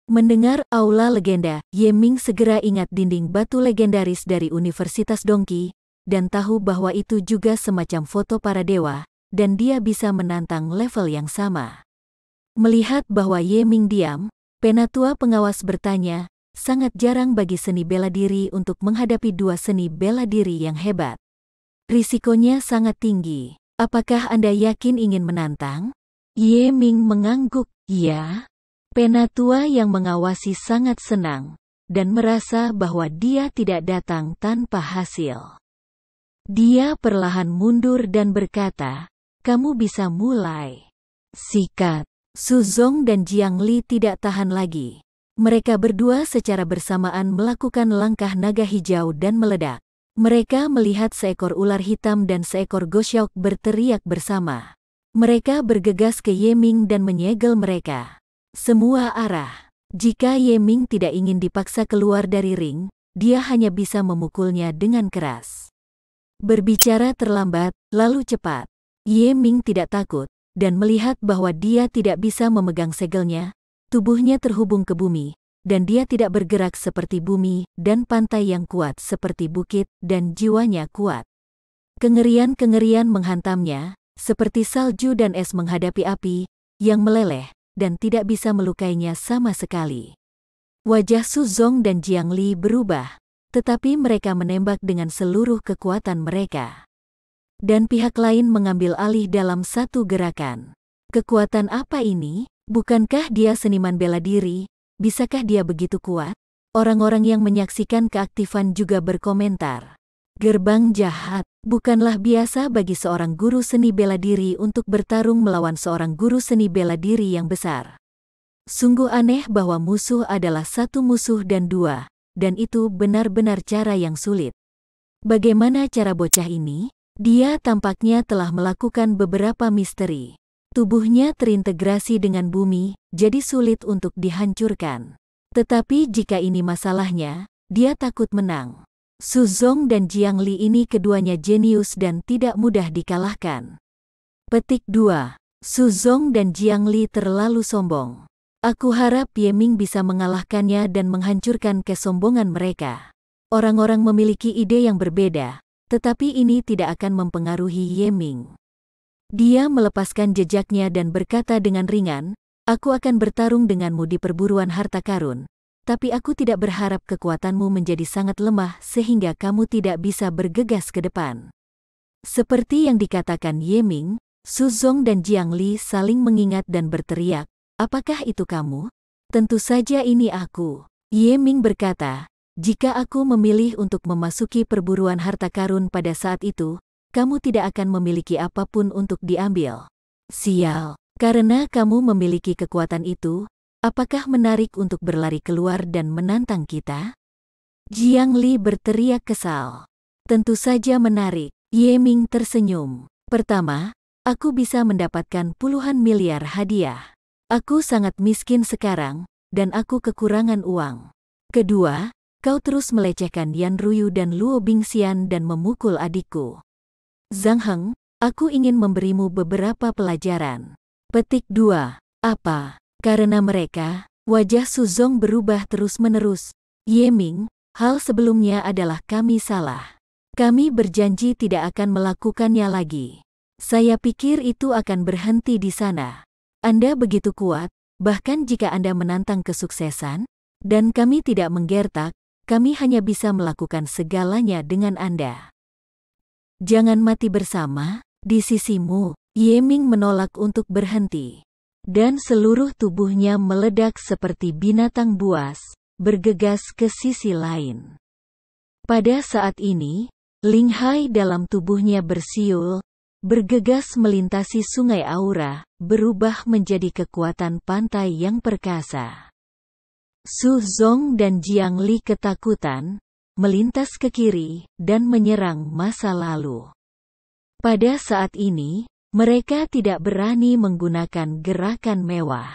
Mendengar aula legenda, Ye Ming segera ingat dinding batu legendaris dari Universitas Dongqi, dan tahu bahwa itu juga semacam foto para dewa, dan dia bisa menantang level yang sama. Melihat bahwa Ye Ming diam, penatua pengawas bertanya, sangat jarang bagi seni bela diri untuk menghadapi dua seni bela diri yang hebat. Risikonya sangat tinggi. Apakah Anda yakin ingin menantang? Ye Ming mengangguk, ya. Penatua yang mengawasi sangat senang, dan merasa bahwa dia tidak datang tanpa hasil. Dia perlahan mundur dan berkata, kamu bisa mulai. Sikat. Su Zong dan Jiang Li tidak tahan lagi. Mereka berdua secara bersamaan melakukan langkah naga hijau dan meledak. Mereka melihat seekor ular hitam dan seekor gosyok berteriak bersama. Mereka bergegas ke Ye Ming dan menyegel mereka. Semua arah. Jika Ye Ming tidak ingin dipaksa keluar dari ring, dia hanya bisa memukulnya dengan keras. Berbicara terlambat, lalu cepat. Ye Ming tidak takut, dan melihat bahwa dia tidak bisa memegang segelnya, tubuhnya terhubung ke bumi, dan dia tidak bergerak seperti bumi dan pantai yang kuat seperti bukit, dan jiwanya kuat. Kengerian-kengerian menghantamnya, seperti salju dan es menghadapi api, yang meleleh, dan tidak bisa melukainya sama sekali. Wajah Su Zong dan Jiang Li berubah, tetapi mereka menembak dengan seluruh kekuatan mereka. Dan pihak lain mengambil alih dalam satu gerakan. Kekuatan apa ini? Bukankah dia seniman bela diri? Bisakah dia begitu kuat? Orang-orang yang menyaksikan keaktifan juga berkomentar. Gerbang jahat, bukanlah biasa bagi seorang guru seni bela diri untuk bertarung melawan seorang guru seni bela diri yang besar. Sungguh aneh bahwa musuh adalah satu musuh dan dua, dan itu benar-benar cara yang sulit. Bagaimana cara bocah ini? Dia tampaknya telah melakukan beberapa misteri. Tubuhnya terintegrasi dengan bumi, jadi sulit untuk dihancurkan. Tetapi jika ini masalahnya, dia takut menang. Su Zong dan Jiang Li ini keduanya jenius dan tidak mudah dikalahkan. Petik 2. Su Zong dan Jiang Li terlalu sombong. Aku harap Ye Ming bisa mengalahkannya dan menghancurkan kesombongan mereka. Orang-orang memiliki ide yang berbeda, tetapi ini tidak akan mempengaruhi Ye Ming. Dia melepaskan jejaknya dan berkata dengan ringan, aku akan bertarung denganmu di perburuan harta karun. Tapi aku tidak berharap kekuatanmu menjadi sangat lemah sehingga kamu tidak bisa bergegas ke depan. Seperti yang dikatakan Ye Ming, Su Zong dan Jiang Li saling mengingat dan berteriak, apakah itu kamu? Tentu saja ini aku. Ye Ming berkata, jika aku memilih untuk memasuki perburuan harta karun pada saat itu, kamu tidak akan memiliki apapun untuk diambil. Sial, karena kamu memiliki kekuatan itu, apakah menarik untuk berlari keluar dan menantang kita? Jiang Li berteriak kesal. Tentu saja menarik. Ye Ming tersenyum. Pertama, aku bisa mendapatkan puluhan miliar hadiah. Aku sangat miskin sekarang, dan aku kekurangan uang. Kedua, kau terus melecehkan Yan Ruyu dan Luo Bingxian dan memukul adikku. Zhang Heng, aku ingin memberimu beberapa pelajaran. Petik 2. Apa? Karena mereka, wajah Su Zong berubah terus-menerus. Ye Ming, hal sebelumnya adalah kami salah. Kami berjanji tidak akan melakukannya lagi. Saya pikir itu akan berhenti di sana. Anda begitu kuat, bahkan jika Anda menantang kesuksesan, dan kami tidak menggertak, kami hanya bisa melakukan segalanya dengan Anda. Jangan mati bersama, di sisimu. Ye Ming menolak untuk berhenti. Dan seluruh tubuhnya meledak seperti binatang buas, bergegas ke sisi lain. Pada saat ini, Ling Hai dalam tubuhnya bersiul, bergegas melintasi sungai aura, berubah menjadi kekuatan pantai yang perkasa. Su Zong dan Jiang Li ketakutan, melintas ke kiri, dan menyerang masa lalu. Pada saat ini, mereka tidak berani menggunakan gerakan mewah.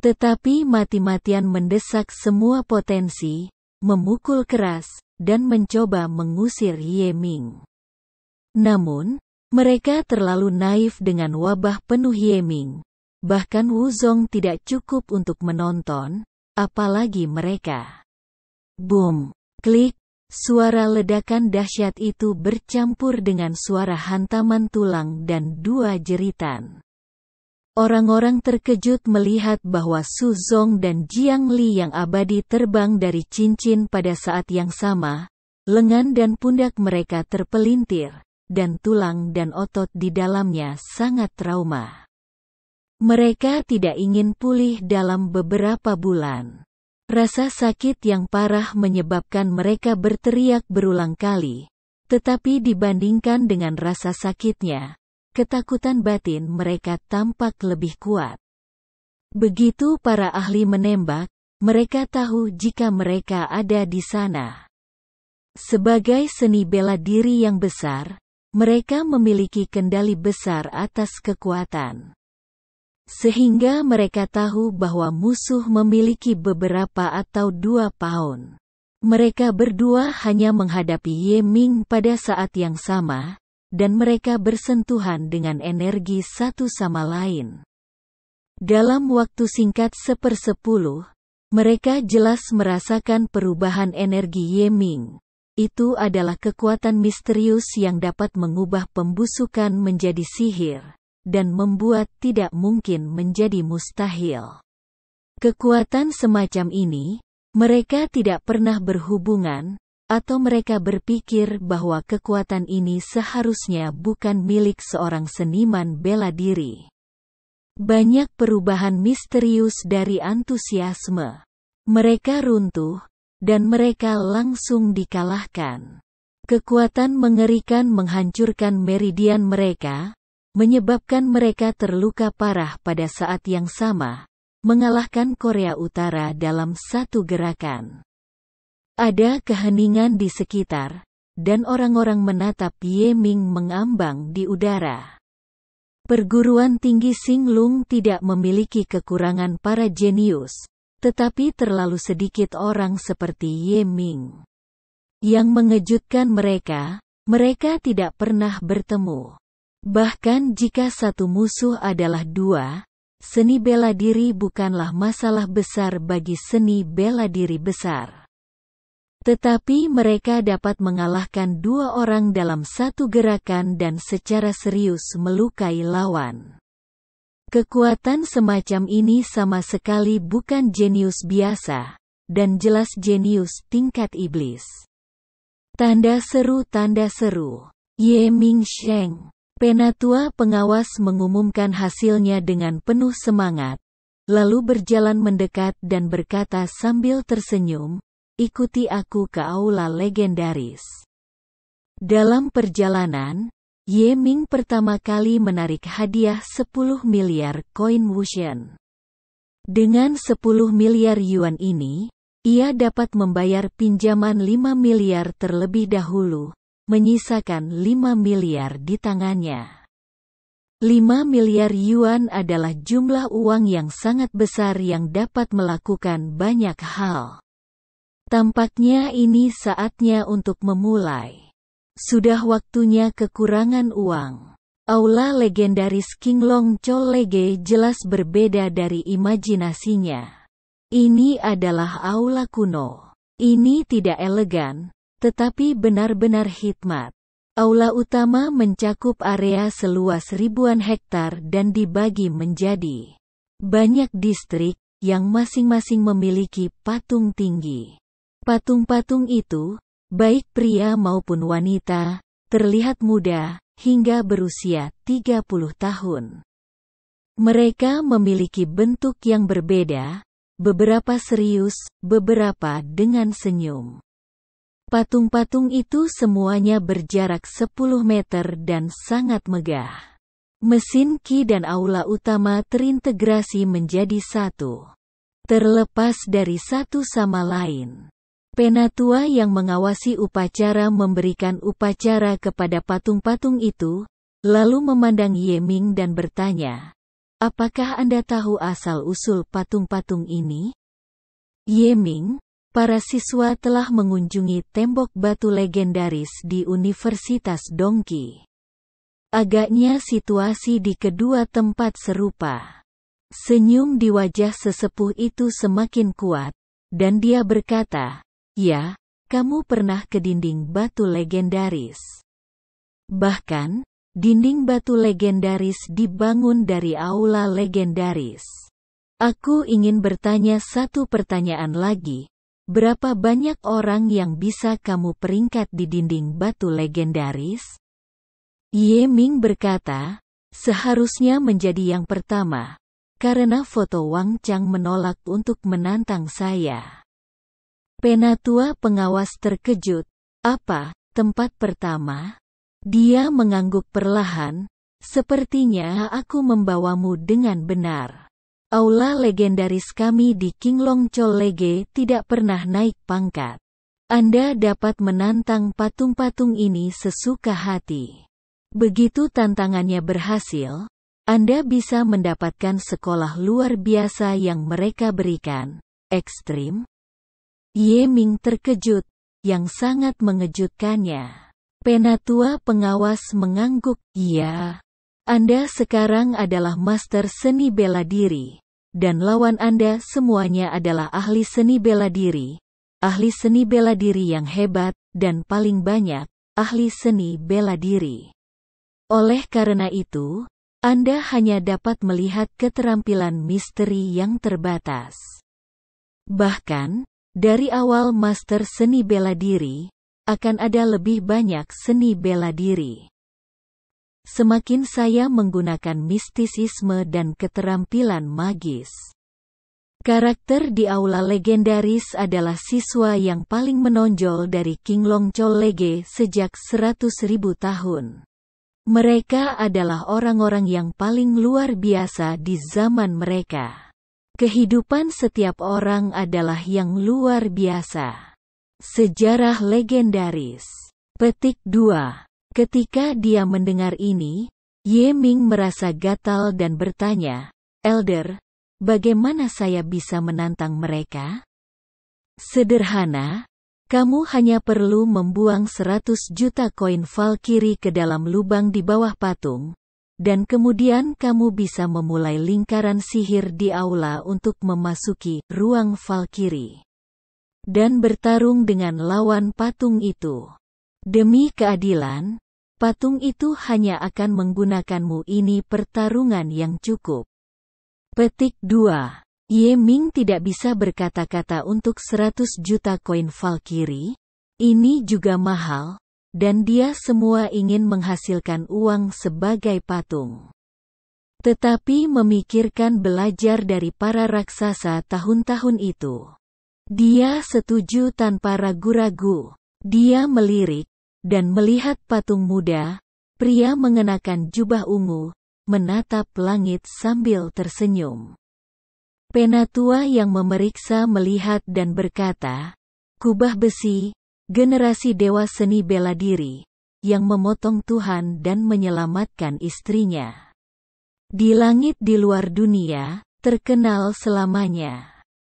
Tetapi mati-matian mendesak semua potensi, memukul keras, dan mencoba mengusir Ye Ming. Namun, mereka terlalu naif dengan wabah penuh Ye Ming. Bahkan Wu Zong tidak cukup untuk menonton, apalagi mereka. Boom! Klik! Suara ledakan dahsyat itu bercampur dengan suara hantaman tulang dan dua jeritan. Orang-orang terkejut melihat bahwa Su Zong dan Jiang Li yang abadi terbang dari cincin pada saat yang sama. Lengan dan pundak mereka terpelintir, dan tulang dan otot di dalamnya sangat trauma. Mereka tidak ingin pulih dalam beberapa bulan. Rasa sakit yang parah menyebabkan mereka berteriak berulang kali, tetapi dibandingkan dengan rasa sakitnya, ketakutan batin mereka tampak lebih kuat. Begitu para ahli menembak, mereka tahu jika mereka ada di sana. Sebagai seni bela diri yang besar, mereka memiliki kendali besar atas kekuatan. Sehingga mereka tahu bahwa musuh memiliki beberapa atau 2 paun. Mereka berdua hanya menghadapi Ye Ming pada saat yang sama, dan mereka bersentuhan dengan energi satu sama lain. Dalam waktu singkat 1/10, mereka jelas merasakan perubahan energi Ye Ming. Itu adalah kekuatan misterius yang dapat mengubah pembusukan menjadi sihir, dan membuat tidak mungkin menjadi mustahil. Kekuatan semacam ini, mereka tidak pernah berhubungan, atau mereka berpikir bahwa kekuatan ini seharusnya bukan milik seorang seniman bela diri. Banyak perubahan misterius dari antusiasme. Mereka runtuh, dan mereka langsung dikalahkan. Kekuatan mengerikan menghancurkan meridian mereka, menyebabkan mereka terluka parah pada saat yang sama, mengalahkan Korea Utara dalam satu gerakan. Ada keheningan di sekitar, dan orang-orang menatap Ye Ming mengambang di udara. Perguruan tinggi Xinglong tidak memiliki kekurangan para jenius, tetapi terlalu sedikit orang seperti Ye Ming. Yang mengejutkan mereka tidak pernah bertemu. Bahkan jika satu musuh adalah 2, seni bela diri bukanlah masalah besar bagi seni bela diri besar. Tetapi mereka dapat mengalahkan 2 orang dalam satu gerakan dan secara serius melukai lawan. Kekuatan semacam ini sama sekali bukan jenius biasa, dan jelas jenius tingkat iblis. Tanda seru. Ye Ming Sheng. Penatua pengawas mengumumkan hasilnya dengan penuh semangat, lalu berjalan mendekat dan berkata sambil tersenyum, "Ikuti aku ke aula legendaris." Dalam perjalanan, Ye Ming pertama kali menarik hadiah 10 miliar koin Wuxian. Dengan 10 miliar yuan ini, ia dapat membayar pinjaman 5 miliar terlebih dahulu, menyisakan 5 miliar di tangannya. 5 miliar yuan adalah jumlah uang yang sangat besar yang dapat melakukan banyak hal. Tampaknya ini saatnya untuk memulai. Sudah waktunya kekurangan uang. Aula legendaris Qinglong Chollege jelas berbeda dari imajinasinya. Ini adalah aula kuno. Ini tidak elegan, tetapi benar-benar hikmat. Aula utama mencakup area seluas ribuan hektar dan dibagi menjadi banyak distrik, yang masing-masing memiliki patung tinggi. Patung-patung itu, baik pria maupun wanita, terlihat muda, hingga berusia 30 tahun. Mereka memiliki bentuk yang berbeda, beberapa serius, beberapa dengan senyum. Patung-patung itu semuanya berjarak 10 meter dan sangat megah. Mesin Qi dan aula utama terintegrasi menjadi satu. Terlepas dari satu sama lain. Penatua yang mengawasi upacara memberikan upacara kepada patung-patung itu, lalu memandang Ye Ming dan bertanya, "Apakah Anda tahu asal-usul patung-patung ini?" Ye Ming, para siswa telah mengunjungi tembok batu legendaris di Universitas Dongqi. Agaknya situasi di kedua tempat serupa. Senyum di wajah sesepuh itu semakin kuat, dan dia berkata, "Ya, kamu pernah ke dinding batu legendaris." Bahkan, dinding batu legendaris dibangun dari aula legendaris. Aku ingin bertanya satu pertanyaan lagi. Berapa banyak orang yang bisa kamu peringkat di dinding batu legendaris? Ye Ming berkata, seharusnya menjadi yang pertama, karena foto Wang Chang menolak untuk menantang saya. Penatua pengawas terkejut. Apa, tempat pertama? Dia mengangguk perlahan. Sepertinya aku membawamu dengan benar. Aula legendaris kami di Qinglong Chollege tidak pernah naik pangkat. Anda dapat menantang patung-patung ini sesuka hati. Begitu tantangannya berhasil, Anda bisa mendapatkan sekolah luar biasa yang mereka berikan. Ekstrim? Ye Ming terkejut, yang sangat mengejutkannya. Penatua pengawas mengangguk, "Iya. Anda sekarang adalah master seni bela diri, dan lawan Anda semuanya adalah ahli seni bela diri yang hebat, dan paling banyak, ahli seni bela diri. Oleh karena itu, Anda hanya dapat melihat keterampilan misteri yang terbatas. Bahkan, dari awal master seni bela diri, akan ada lebih banyak seni bela diri. Semakin saya menggunakan mistisisme dan keterampilan magis. Karakter di aula legendaris adalah siswa yang paling menonjol dari Qinglong Chollege sejak 100.000 tahun. Mereka adalah orang-orang yang paling luar biasa di zaman mereka. Kehidupan setiap orang adalah yang luar biasa. Sejarah legendaris. Petik 2. Ketika dia mendengar ini, Ye Ming merasa gatal dan bertanya, "Elder, bagaimana saya bisa menantang mereka?" Sederhana, kamu hanya perlu membuang 100 juta koin Valkyrie ke dalam lubang di bawah patung, dan kemudian kamu bisa memulai lingkaran sihir di aula untuk memasuki ruang Valkyrie. Dan bertarung dengan lawan patung itu. Demi keadilan, patung itu hanya akan menggunakanmu. Ini pertarungan yang cukup. Petik 2. Ye Ming tidak bisa berkata-kata untuk 100 juta koin Valkyrie. Ini juga mahal, dan dia semua ingin menghasilkan uang sebagai patung. Tetapi memikirkan belajar dari para raksasa tahun-tahun itu. Dia setuju tanpa ragu-ragu. Dia melirik, dan melihat patung muda, pria mengenakan jubah ungu, menatap langit sambil tersenyum. Penatua yang memeriksa melihat dan berkata, "Kubah besi, generasi dewa seni bela diri, yang memotong Tuhan dan menyelamatkan istrinya. Di langit di luar dunia, terkenal selamanya."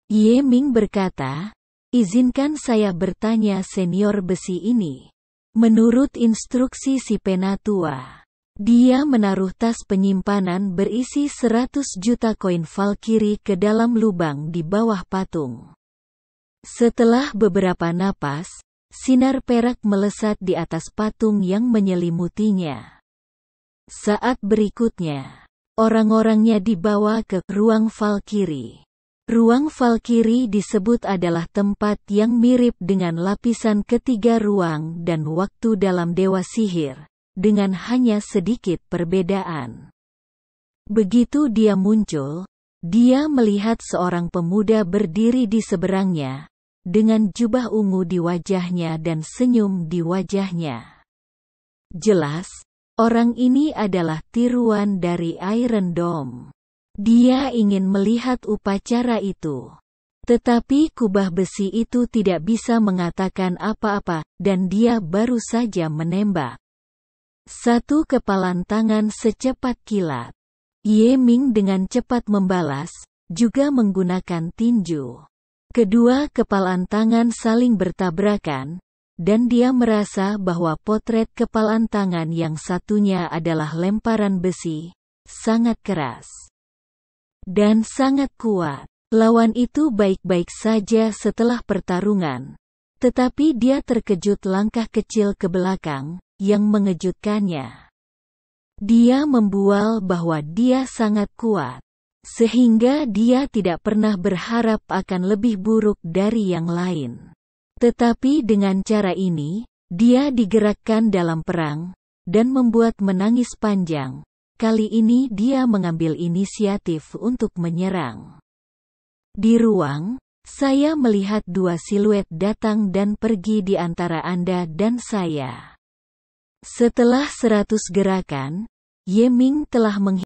Ye Ming berkata, "Izinkan saya bertanya senior besi ini." Menurut instruksi si penatua, dia menaruh tas penyimpanan berisi 100 juta koin Valkyrie ke dalam lubang di bawah patung. Setelah beberapa napas, sinar perak melesat di atas patung yang menyelimutinya. Saat berikutnya, orang-orangnya dibawa ke ruang Valkyrie. Ruang Valkyrie disebut adalah tempat yang mirip dengan lapisan ketiga ruang dan waktu dalam Dewa Sihir, dengan hanya sedikit perbedaan. Begitu dia muncul, dia melihat seorang pemuda berdiri di seberangnya, dengan jubah ungu di wajahnya dan senyum di wajahnya. Jelas, orang ini adalah tiruan dari Iron Dome. Dia ingin melihat upacara itu. Tetapi kubah besi itu tidak bisa mengatakan apa-apa, dan dia baru saja menembak. Satu kepalan tangan secepat kilat. Ye Ming dengan cepat membalas, juga menggunakan tinju. Kedua kepalan tangan saling bertabrakan, dan dia merasa bahwa potret kepalan tangan yang satunya adalah lemparan besi, sangat keras. dan sangat kuat. Lawan itu baik-baik saja setelah pertarungan. Tetapi dia terkejut langkah kecil ke belakang, yang mengejutkannya. Dia membual bahwa dia sangat kuat. Sehingga dia tidak pernah berharap akan lebih buruk dari yang lain. Tetapi dengan cara ini, dia digerakkan dalam perang, dan membuat menangis panjang. Kali ini dia mengambil inisiatif untuk menyerang. Di ruang, saya melihat dua siluet datang dan pergi di antara Anda dan saya. Setelah 100 gerakan, Ye Ming telah